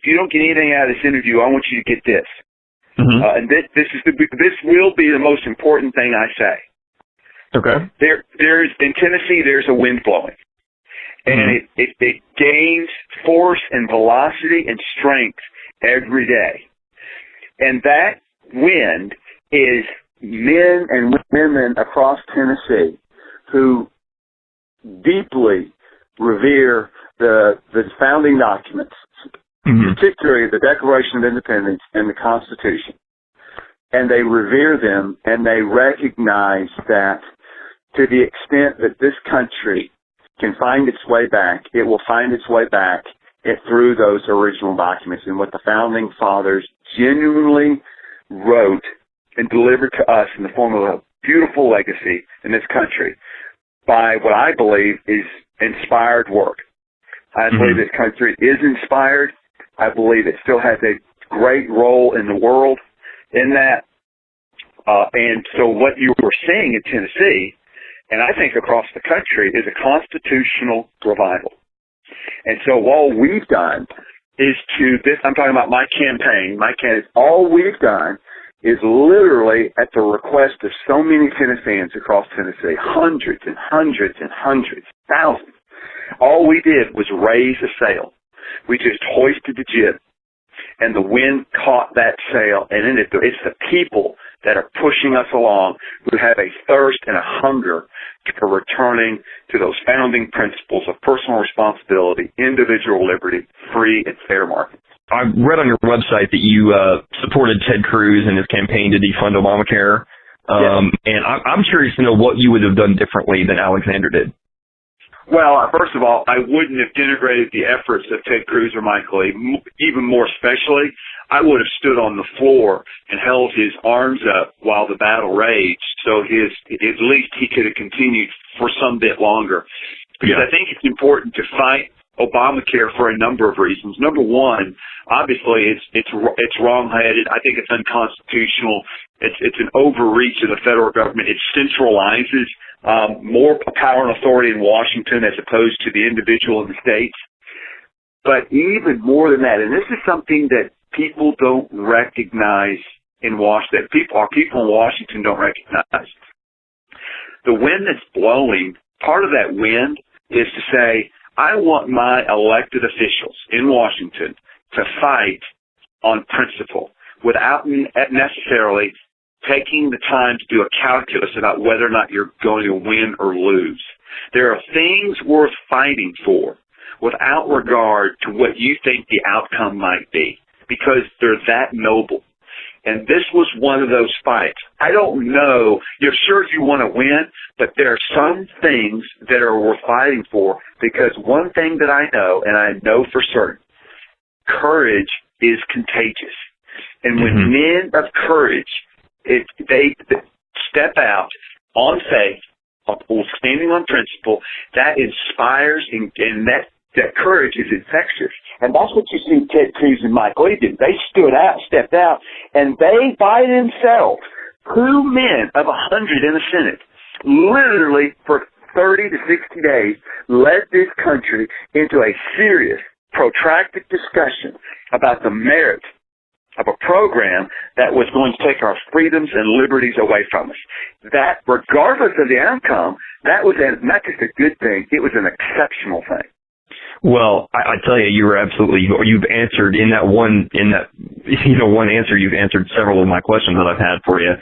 if you don't get anything out of this interview, I want you to get this. Mm-hmm. And this will be the most important thing I say. Okay. There's in Tennessee, there's a wind blowing, and it gains force and velocity and strength every day. And that wind is men and women across Tennessee who deeply revere the founding documents, particularly the Declaration of Independence and the Constitution. And they revere them, and they recognize that to the extent that this country can find its way back, it will find its way back through those original documents and what the founding fathers genuinely wrote and delivered to us in the form of a beautiful legacy in this country by what I believe is inspired work. I believe this country is inspired. I believe it still has a great role in the world in that. And so what you were seeing in Tennessee, and I think across the country, is a constitutional revival. And so all we've done is I'm talking about my campaign, all we've done is literally at the request of so many Tennesseans across Tennessee, hundreds and hundreds and hundreds, thousands. All we did was raise a sail. We just hoisted the jib, and the wind caught that sail, and then it's the people that are pushing us along who have a thirst and a hunger for returning to those founding principles of personal responsibility, individual liberty, free and fair markets. I read on your website that you supported Ted Cruz in his campaign to defund Obamacare, and I'm curious to know what you would have done differently than Alexander did. Well, first of all, I wouldn't have denigrated the efforts of Ted Cruz or Michael Lee. Even more especially, I would have stood on the floor and held his arms up while the battle raged, so at least he could have continued for some bit longer. Because I think it's important to fight Obamacare for a number of reasons. Number one, obviously, it's wrong-headed. I think it's unconstitutional. It's an overreach of the federal government. It centralizes more power and authority in Washington as opposed to the individual in the states. But even more than that, and this is something that people don't recognize in Washington, people in Washington don't recognize. The wind that's blowing, part of that wind is to say, I want my elected officials in Washington to fight on principle without necessarily taking the time to do a calculus about whether or not you're going to win or lose. There are things worth fighting for without regard to what you think the outcome might be, because they're that noble. And this was one of those fights. I don't know, you're sure you want to win, but there are some things that are worth fighting for, because one thing that I know, and I know for certain, courage is contagious. And when men of courage, they step out on faith, standing on principle, that inspires, and that courage is infectious. And that's what you see Ted Cruz and Mike Lee did. They stepped out, and they by themselves, 2 men of 100 in the Senate, literally for 30 to 60 days, led this country into a serious, protracted discussion about the merits of a program that was going to take our freedoms and liberties away from us. That, regardless of the outcome, that was not just a good thing, it was an exceptional thing. Well, I tell you, you've answered one answer, you've answered several of my questions that I've had for you.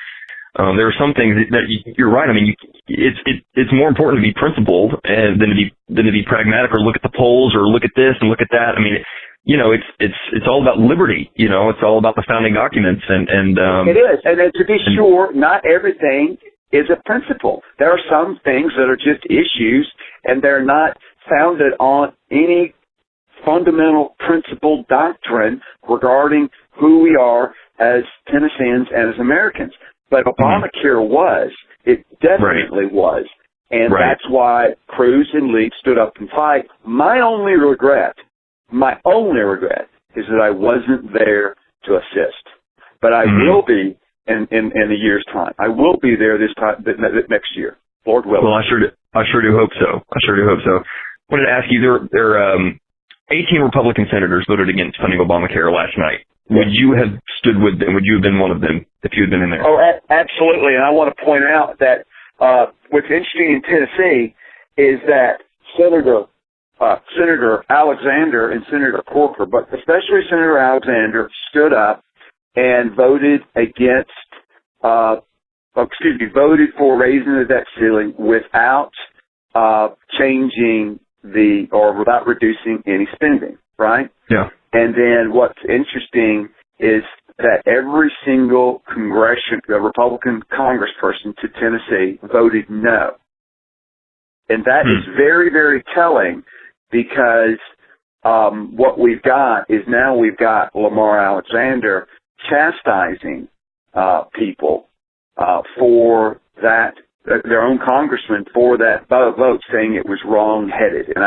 There are some things that you're right. I mean, it's more important to be principled than to be pragmatic or look at the polls or look at this and look at that. I mean, it's all about liberty. It's all about the founding documents and it is. And to be sure, not everything is a principle. There are some things that are just issues, and they're not founded on any fundamental principle doctrine regarding who we are as Tennesseans and as Americans. But Obamacare was. It definitely was. And that's why Cruz and Lee stood up and fight. My only regret is that I wasn't there to assist. But I will be in a year's time. I will be there this time, next year, Lord willing. Well, I sure do hope so. I wanted to ask you, 18 Republican senators voted against funding Obamacare last night. Would you have stood with them? Would you have been one of them if you had been in there? Oh, absolutely. And I want to point out that what's interesting in Tennessee is that Senator Alexander and Senator Corker, but especially Senator Alexander, stood up and voted voted for raising the debt ceiling without without reducing any spending, right? Yeah. And then what's interesting is that every single Republican congressperson to Tennessee voted no. And that is very, very telling, because what we've got is now we've got Lamar Alexander chastising people for that, their own congressman for that vote, saying it was wrong-headed. And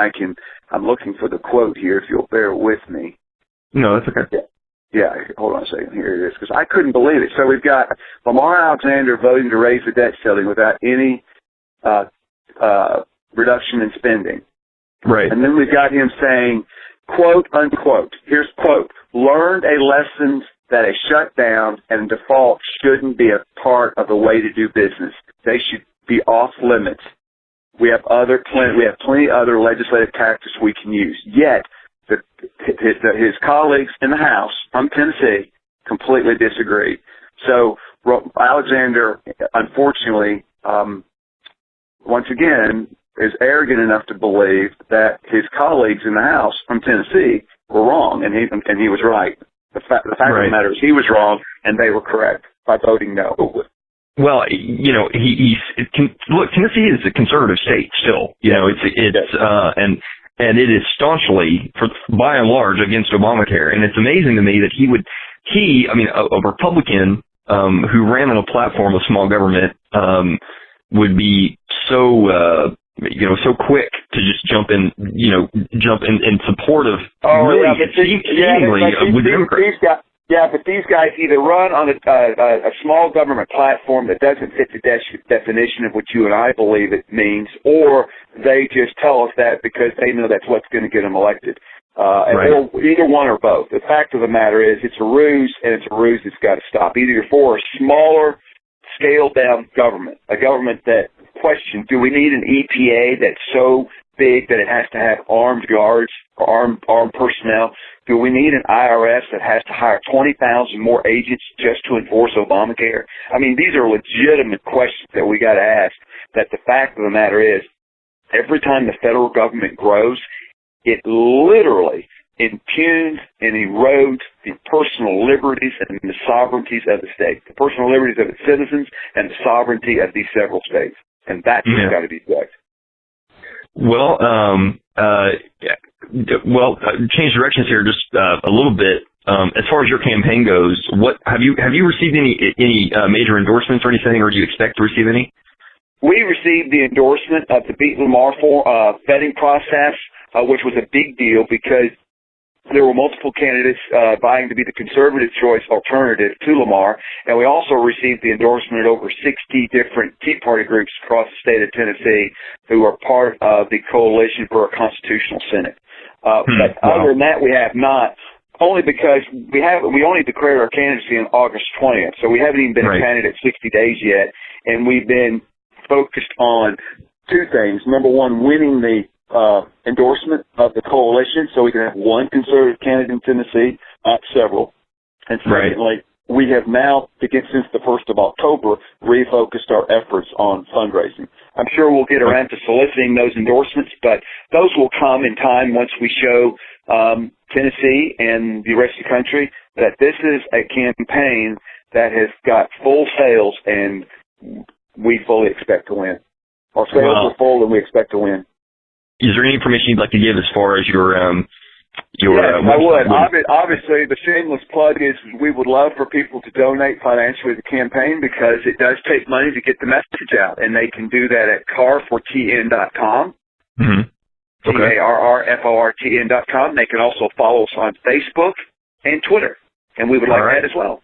I'm looking for the quote here, if you'll bear with me. No, that's okay. Yeah, hold on a second. Here it is, because I couldn't believe it. So we've got Lamar Alexander voting to raise the debt ceiling without any reduction in spending. Right. And then we've got him saying, quote, unquote, here's quote, learned a lesson that a shutdown and default shouldn't be a part of the way to do business. They should be off limits. We have plenty other legislative tactics we can use. Yet, his colleagues in the House from Tennessee completely disagree. So Alexander, unfortunately, once again, is arrogant enough to believe that his colleagues in the House from Tennessee were wrong, and he was right. The fact of the matter is he was wrong, and they were correct by voting no. Well, look, Tennessee is a conservative state still. And it is staunchly, by and large, against Obamacare. And it's amazing to me that a Republican who ran on a platform of small government would be so quick to just jump in support of seemingly with Democrats. But these guys either run on a small government platform that doesn't fit the definition of what you and I believe it means, or they just tell us that because they know that's what's going to get them elected. Or either one or both. The fact of the matter is it's a ruse, and it's a ruse that's got to stop. Either you're for a smaller, scaled-down government, a government that questions, do we need an EPA that's so big that it has to have armed guards or armed personnel? Do we need an IRS that has to hire 20,000 more agents just to enforce Obamacare? I mean, these are legitimate questions that we got to ask. That the fact of the matter is, every time the federal government grows, it literally impugns and erodes the personal liberties and the sovereignties of the state, the personal liberties of its citizens and the sovereignty of these several states. And that's got to be checked. Well, change directions here just a little bit. As far as your campaign goes, what have you received any major endorsements or anything, or do you expect to receive any? We received the endorsement of the Beat Lamar vetting process, which was a big deal because there were multiple candidates vying to be the conservative choice alternative to Lamar, and we also received the endorsement of over 60 different Tea Party groups across the state of Tennessee who are part of the Coalition for a Constitutional Senate. But other than that, we have not, only because we only declared our candidacy on August 20th, so we haven't even been a candidate 60 days yet, and we've been focused on two things. Number one, winning the endorsement of the coalition so we can have one conservative candidate in Tennessee, not several. And secondly, we have now, since the 1st of October, refocused our efforts on fundraising. I'm sure we'll get around to soliciting those endorsements, but those will come in time once we show Tennessee and the rest of the country that this is a campaign that has got full sails, and we fully expect to win. Our sails are full, and we expect to win. Is there any information you'd like to give as far as your yes, I would. Obviously, the shameless plug is we would love for people to donate financially to the campaign because it does take money to get the message out, and they can do that at carfortn.com, carrfortn.com. They can also follow us on Facebook and Twitter, and we would like that as well.